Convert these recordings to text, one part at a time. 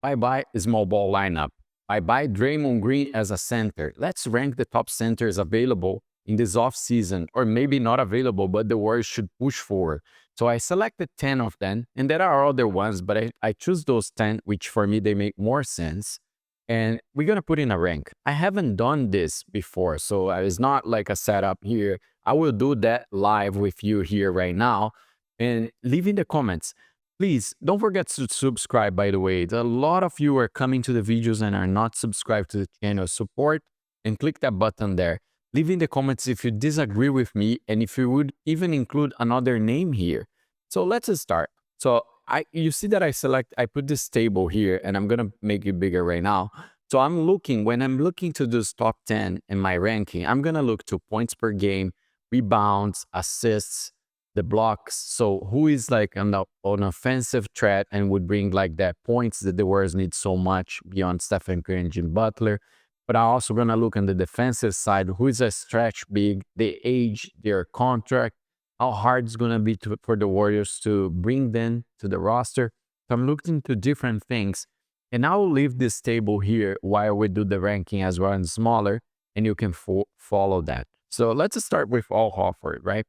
Bye-bye small ball lineup. Bye-bye Draymond Green as a center. Let's rank the top centers available in this offseason, or maybe not available, but the Warriors should push for. So I selected 10 of them, and there are other ones, but I choose those 10, which for me, they make more sense. And we're going to put in a rank. I haven't done this before, so it's not like a setup here. I will do that live with you here right now. And leave in the comments. Please don't forget to subscribe, by the way. A lot of you are coming to the videos and are not subscribed to the channel. Support and click that button there. Leave in the comments if you disagree with me and if you would even include another name here. So let's start. So you see that I put this table here and I'm gonna make it bigger right now. So when I'm looking to this top 10 in my ranking, I'm gonna look to points per game, rebounds, assists, the blocks. So who is like an offensive threat and would bring like that points that the Warriors need so much beyond Stephen Curry and Jim Butler. But I'm also gonna look on the defensive side, who is a stretch big, the age, their contract, how hard it's gonna be for the Warriors to bring them to the roster. So I'm looking into different things. And I'll leave this table here while we do the ranking as well and smaller, and you can follow that. So let's start with Al Horford, right?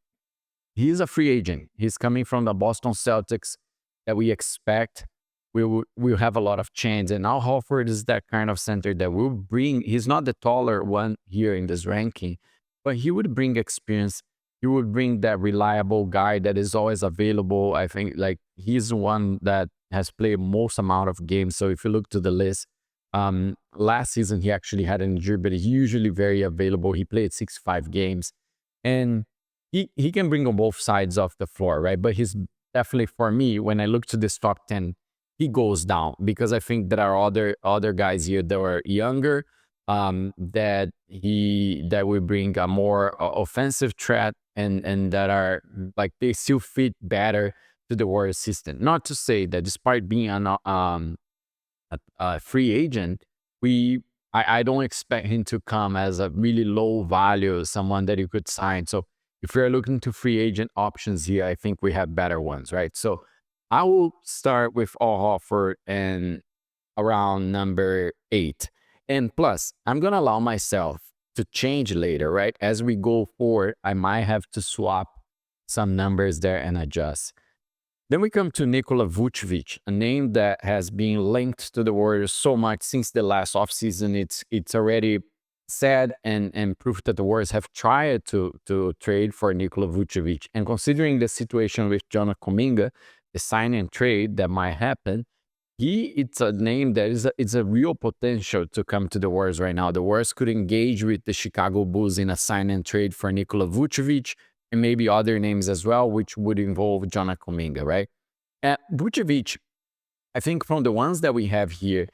He's a free agent. He's coming from the Boston Celtics that we expect we'll have a lot of chance. And Al Horford is that kind of center that will bring, he's not the taller one here in this ranking, but he would bring experience. He would bring that reliable guy that is always available. I think like he's the one that has played most amount of games. So if you look to the list, last season he actually had an injury, but he's usually very available. He played 65 games. And he can bring on both sides of the floor, right? But he's definitely, for me, when I look to this top 10, he goes down because I think there are other guys here that are younger, that will bring a more offensive threat and that are like they still fit better to the Warriors system. Not to say that despite being a free agent, I don't expect him to come as a really low value, someone that you could sign. So if you're looking to free agent options here, I think we have better ones, right? So I will start with Al Horford and around number 8. And plus, I'm going to allow myself to change later, right? As we go forward, I might have to swap some numbers there and adjust. Then we come to Nikola Vucevic, a name that has been linked to the Warriors so much since the last offseason. It's already said and proof that the Warriors have tried to trade for Nikola Vucevic. And considering the situation with Jonah Kuminga, the sign and trade that might happen, it's a name that is a real potential to come to the Warriors right now. The Warriors could engage with the Chicago Bulls in a sign and trade for Nikola Vucevic and maybe other names as well, which would involve Jonah Kuminga, right? Vucevic, I think from the ones that we have here,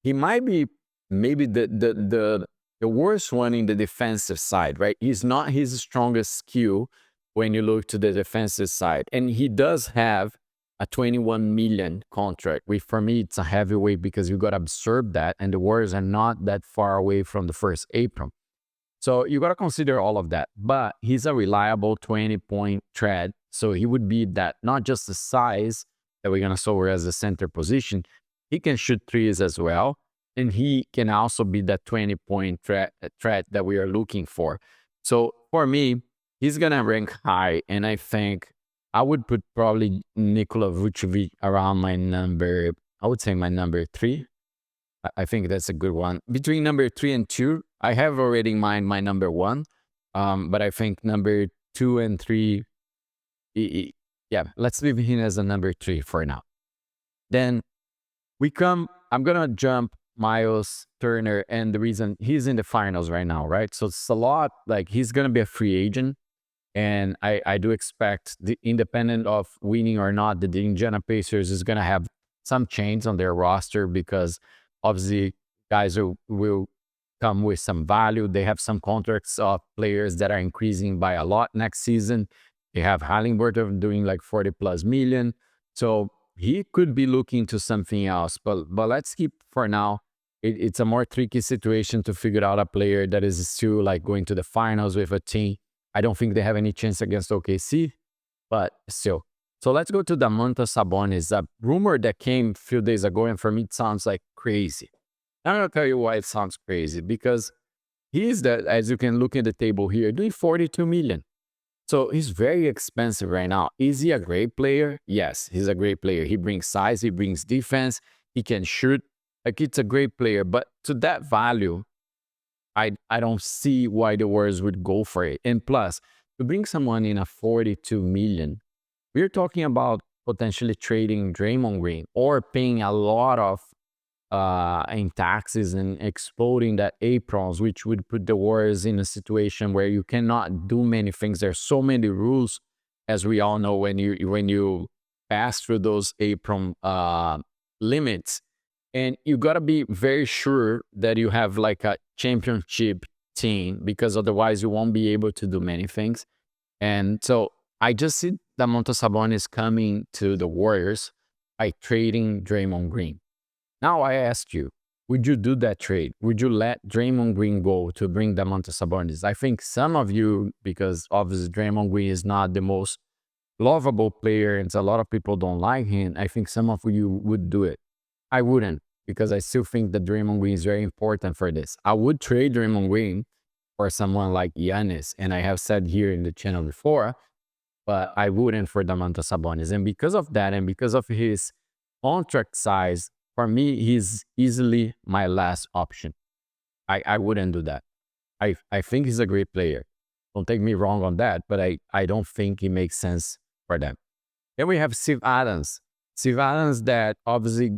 he might be maybe the worst one in the defensive side, right? He's not his strongest skill when you look to the defensive side. And he does have a 21 million contract, which for me, it's a heavyweight because you got to absorb that. And the Warriors are not that far away from the first April. So you got to consider all of that. But he's a reliable 20-point threat. So he would be that, not just the size that we're going to show as a center position. He can shoot threes as well. And he can also be that 20-point threat that we are looking for. So for me, he's going to rank high. And I think I would put probably Nikola Vucevic around my number, I would say my number 3. I think that's a good one. Between number 3 and 2, I have already in mind my number 1. But I think number 2 and 3, yeah, let's leave him as a number 3 for now. Then I'm going to jump Myles Turner, and the reason he's in the finals right now, right? So it's a lot, like he's going to be a free agent. And I do expect, independent of winning or not, the Indiana Pacers is going to have some change on their roster because obviously guys will come with some value. They have some contracts of players that are increasing by a lot next season. They have Halliburton doing like 40 plus million. So he could be looking to something else. But let's keep for now. It's a more tricky situation to figure out a player that is still like going to the finals with a team. I don't think they have any chance against OKC, but still. So let's go to Domantas Sabonis, a rumor that came a few days ago, and for me it sounds like crazy. I'm gonna tell you why it sounds crazy, because he is that, as you can look at the table here, doing 42 million. So he's very expensive right now. Is he a great player? Yes, he's a great player. He brings size, he brings defense, he can shoot. Like, it's a great player. But to that value, I don't see why the Warriors would go for it. And plus, to bring someone in a 42 million, we're talking about potentially trading Draymond Green or paying a lot of in taxes and exploding that aprons, which would put the Warriors in a situation where you cannot do many things. There's so many rules, as we all know, when you pass through those apron limits, and you got to be very sure that you have like a championship team, because otherwise you won't be able to do many things. And so I just see Domantas Sabonis coming to the Warriors by trading Draymond Green. Now I ask you, would you do that trade? Would you let Draymond Green go to bring Domantas Sabonis? I think some of you, because obviously Draymond Green is not the most lovable player and a lot of people don't like him, I think some of you would do it. I wouldn't, because I still think that Draymond Green is very important for this. I would trade Draymond Green for someone like Giannis, and I have said here in the channel before, but I wouldn't for Domantas Sabonis. And because of that, and because of his contract size, for me, he's easily my last option. I wouldn't do that. I think he's a great player. Don't take me wrong on that, but I don't think it makes sense for them. Then we have Steve Adams. Steve Adams that obviously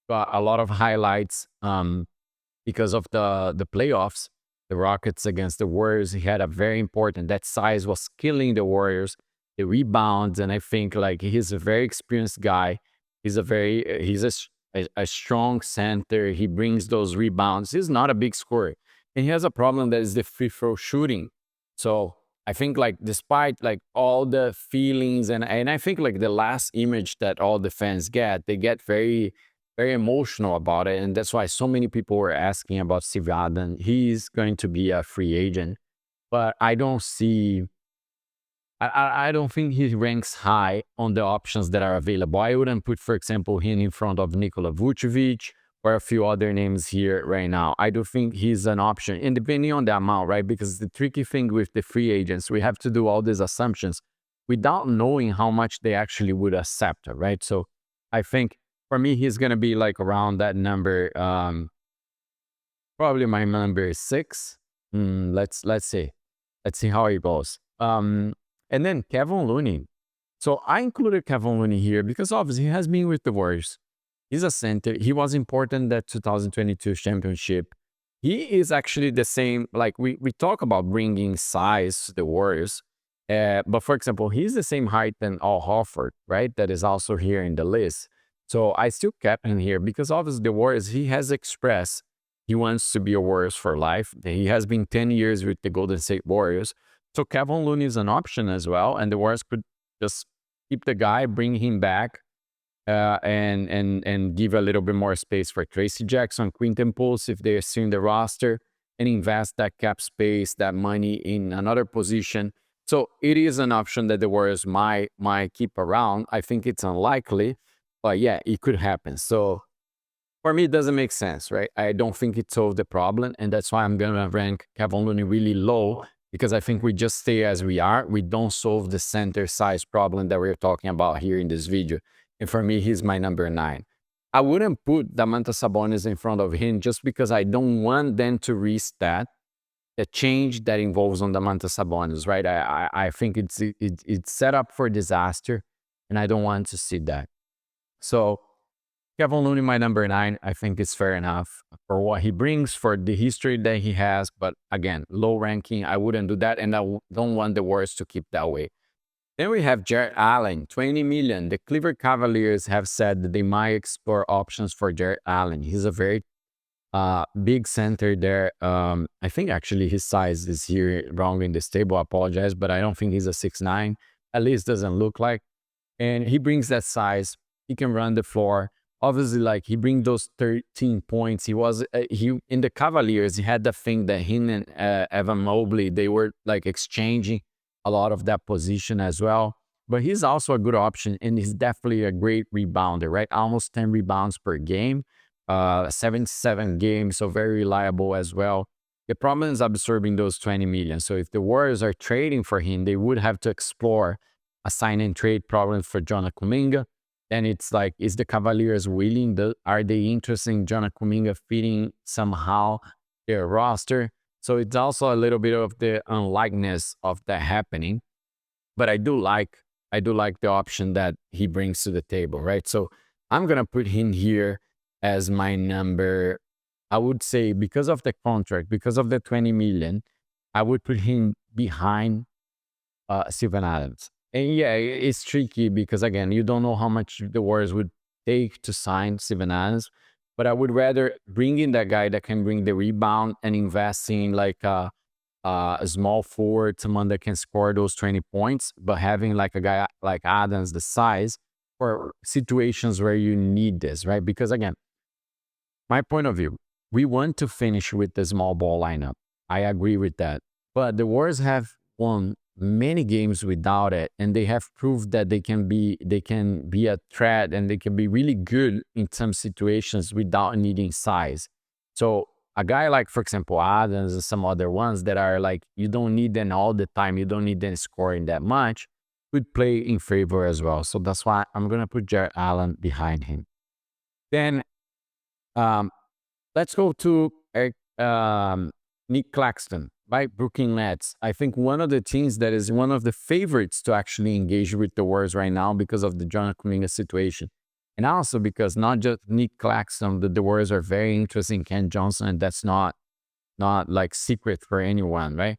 got a lot of highlights because of the playoffs, the Rockets against the Warriors. He had a very important, that size was killing the Warriors, the rebounds, and I think like he's a very experienced guy. He's a strong center. He brings those rebounds. He's not a big scorer. And he has a problem that is the free throw shooting. So I think like despite like all the feelings and I think like the last image that all the fans get, they get very, very emotional about it. And that's why so many people were asking about Steve Adams. He's going to be a free agent, but I don't think he ranks high on the options that are available. I wouldn't put, for example, him in front of Nikola Vucevic or a few other names here right now. I do think he's an option, and depending on the amount, right? Because the tricky thing with the free agents, we have to do all these assumptions without knowing how much they actually would accept, right? So I think for me, he's going to be like around that number. Probably my number is 6. Let's see. Let's see how it goes. And then Kevon Looney. So I included Kevon Looney here because obviously he has been with the Warriors. He's a center. He was important in that 2022 championship. He is actually the same, like we talk about bringing size to the Warriors. But for example, he's the same height than Al Horford, right? That is also here in the list. So I still kept him here because obviously the Warriors, he has expressed he wants to be a Warriors for life. He has been 10 years with the Golden State Warriors. So Kevon Looney is an option as well. And the Warriors could just keep the guy, bring him back, and give a little bit more space for Tracy Jackson, Quinton Pulse if they're still in the roster, and invest that cap space, that money in another position. So it is an option that the Warriors might keep around. I think it's unlikely, but yeah, it could happen. So for me, it doesn't make sense, right? I don't think it solved the problem, and that's why I'm gonna rank Kevon Looney really low, because I think we just stay as we are. We don't solve the center size problem that we're talking about here in this video. And for me, he's my number 9. I wouldn't put Domantas Sabonis in front of him just because I don't want them to risk that, the change that involves on Domantas Sabonis, right? I think it's set up for disaster, and I don't want to see that. So Kevon Looney, my number 9, I think it's fair enough for what he brings, for the history that he has. But again, low ranking, I wouldn't do that, and I don't want the Warriors to keep that way. Then we have Jarrett Allen, 20 million. The Cleveland Cavaliers have said that they might explore options for Jarrett Allen. He's a very big center there. I think actually his size is here wrong in this table. I apologize, but I don't think he's a 6'9". At least doesn't look like. And he brings that size. He can run the floor. Obviously, like he brings those 13 points. He was he in the Cavaliers. He had the thing that him and Evan Mobley, they were like exchanging a lot of that position as well. but he's also a good option, and he's definitely a great rebounder, right? Almost 10 rebounds per game, 77 games, so very reliable as well. The problem is absorbing those 20 million. So if the Warriors are trading for him, they would have to explore a sign and trade problem for Jonah Kuminga. Then it's like, is the Cavaliers willing? Are they interested in Jonah Kuminga fitting somehow their roster? So it's also a little bit of the unlikeness of that happening. But I do like the option that he brings to the table, right? So I'm gonna put him here as my number. I would say because of the contract, because of the 20 million, I would put him behind Steven Adams. And yeah, it's tricky because again, you don't know how much the Warriors would take to sign Steven Adams. But I would rather bring in that guy that can bring the rebound and invest in like a small forward, someone that can score those 20 points, but having like a guy like Adams, the size for situations where you need this, right? Because again, my point of view, we want to finish with the small ball lineup. I agree with that. But the Warriors have won many games without it, and they have proved that they can be a threat and they can be really good in some situations without needing size. So a guy like, for example, Adams and some other ones that are like you don't need them all the time, you don't need them scoring that much, would play in favor as well. So that's why I'm gonna put Jarrett Allen behind him. Then um, let's go to Nic Claxton by Brooklyn Nets. I think one of the teams that is one of the favorites to actually engage with the Warriors right now because of the John Kuminga situation. And also because not just Nic Claxton, the Warriors are very interested in Ken Johnson, and that's not like secret for anyone, right?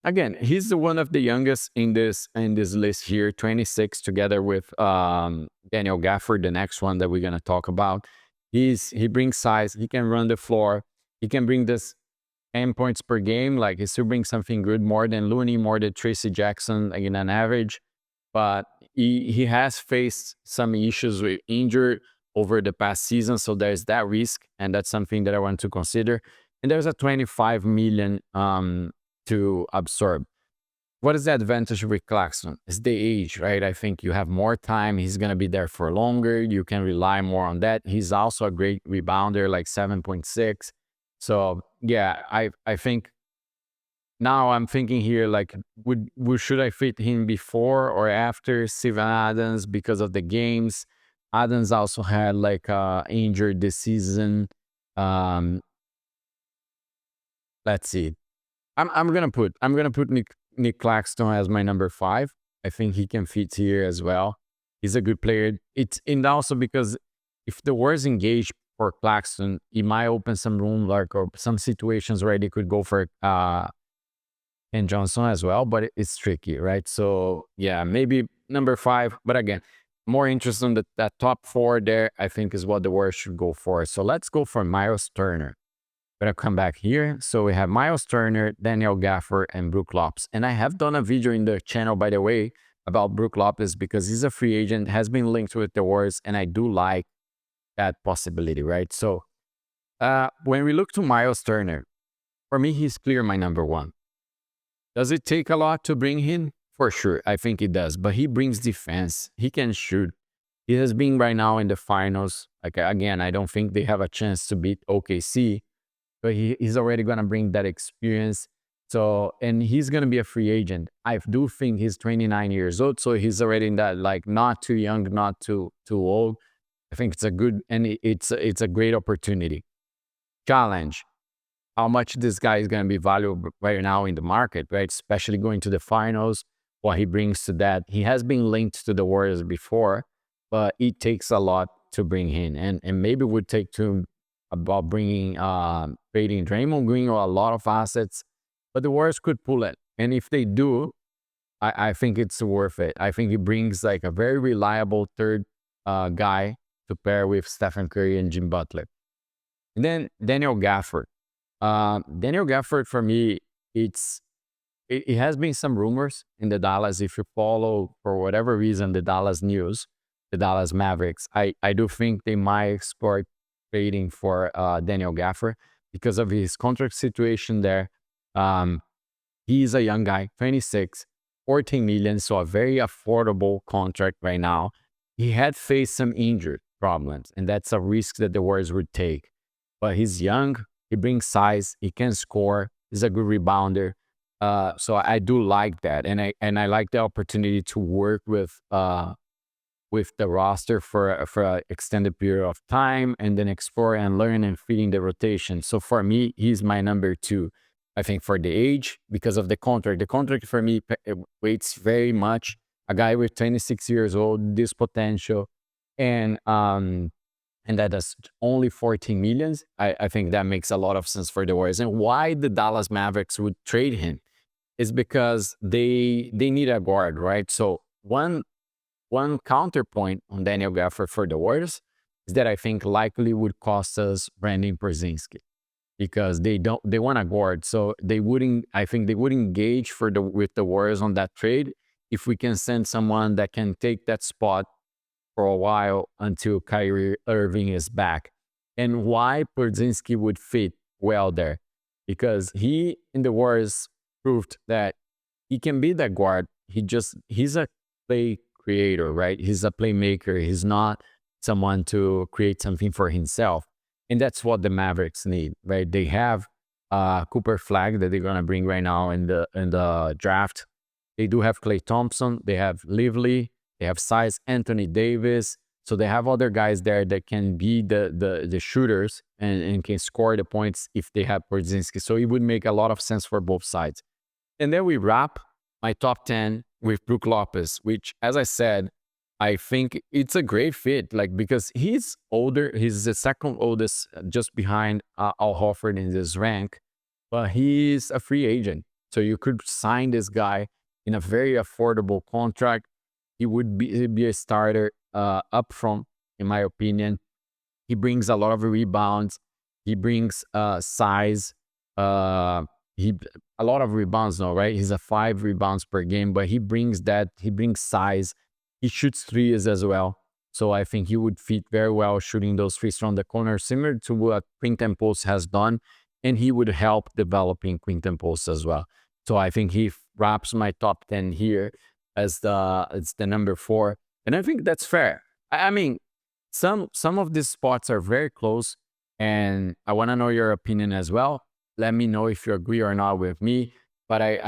Again, he's the one of the youngest in this list here, 26, together with Daniel Gafford, the next one that we're gonna talk about. He brings size, he can run the floor, he can bring this 10 points per game. Like he still brings something good, more than Looney, more than Tracy Jackson, like in an average. But he has faced some issues with injury over the past season, so there's that risk, and that's something that I want to consider. And there's a 25 million to absorb. What is the advantage with Claxton? It's the age, right? I think you have more time. He's going to be there for longer. You can rely more on that. He's also a great rebounder, like 7.6. So yeah, I think now I'm thinking here, like, should I fit him before or after Steven Adams because of the games? Adams also had like injured this season. Um, let's see. I'm gonna put Nic Claxton as my number 5. I think he can fit here as well. He's a good player. It's and also because if the Warriors engage for Claxton, it might open some room like or some situations where they could go for Ken Johnson as well, but it's tricky, right? So yeah, maybe number 5. But again, more interest in that top 4 there, I think is what the Warriors should go for. So let's go for Myles Turner. Gonna come back here. So we have Myles Turner, Daniel Gaffer, and Brook Lopez. And I have done a video in the channel, by the way, about Brook Lopez because he's a free agent, has been linked with the Warriors, and I do like that possibility, right? So when we look to Myles Turner, for me, he's clear my number 1. Does it take a lot to bring him? For sure, I think it does. But he brings defense. He can shoot. He has been right now in the finals. Like again, I don't think they have a chance to beat OKC, but he's already gonna bring that experience. So, and he's gonna be a free agent. I do think he's 29 years old, so he's already in that like not too young, not too old. I think it's a good and it's a great opportunity. Challenge how much this guy is going to be valuable right now in the market, right? Especially going to the finals, what he brings to that. He has been linked to the Warriors before, but it takes a lot to bring him. And maybe it would take to about bringing, trading Draymond Green or a lot of assets, but the Warriors could pull it. And if they do, I think it's worth it. I think he brings like a very reliable third guy to pair with Stephen Curry and Jim Butler. And then Daniel Gafford. Daniel Gafford, for me, it has been some rumors in the Dallas. If you follow, for whatever reason, the Dallas news, the Dallas Mavericks, I do think they might explore trading for Daniel Gafford because of his contract situation there. He's a young guy, 26. 14 million, so a very affordable contract right now. He had faced some injury problems, and that's a risk that the Warriors would take. But he's young, he brings size, he can score, he's a good rebounder. So I do like that, and I like the opportunity to work with the roster for an extended period of time and then explore and learn and fit in the rotation. So for me, he's my number two. I think for the age, because of the contract. The contract for me weights very much. A guy with 26 years old, this potential, and that is only 14 millions. I think that makes a lot of sense for the Warriors. And why the Dallas Mavericks would trade him is because they need a guard, right? So one counterpoint on Daniel Gaffer for the Warriors is that I think likely would cost us Brandon Brzezinski because they want a guard, so I think they would engage with the Warriors on that trade if we can send someone that can take that spot for a while until Kyrie Irving is back. And why Brzezinski would fit well there? Because he in the Warriors proved that he can be that guard. He's a play creator, right? He's a playmaker. He's not someone to create something for himself. And that's what the Mavericks need, right? They have Cooper Flag that they're gonna bring right now in the draft. They do have Klay Thompson. They have Lively. They have size Anthony Davis. So they have other guys there that can be the shooters and can score the points if they have Brzezinski. So it would make a lot of sense for both sides. And then we wrap my top 10 with Brook Lopez, which, as I said, I think it's a great fit, like because he's older. He's the second oldest, just behind Al Horford in this rank, but he's a free agent. So you could sign this guy in a very affordable contract. He would be a starter up front, in my opinion. He brings a lot of rebounds. He brings size. He a lot of rebounds now, right? He's a 5 rebounds per game, but he brings that. He brings size. He shoots threes as well. So I think he would fit very well shooting those threes from the corner, similar to what Quinton Post has done. And he would help developing Quinton Post as well. So I think he wraps my top 10 here as the number 4. And I think that's fair. I mean, some of these spots are very close, and I want to know your opinion as well. Let me know if you agree or not with me. But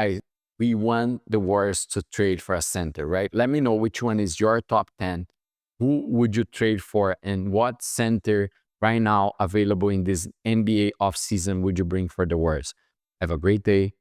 we want the Warriors to trade for a center, right? Let me know which one is your top 10. Who would you trade for, and what center right now available in this NBA offseason would you bring for the Warriors? Have a great day.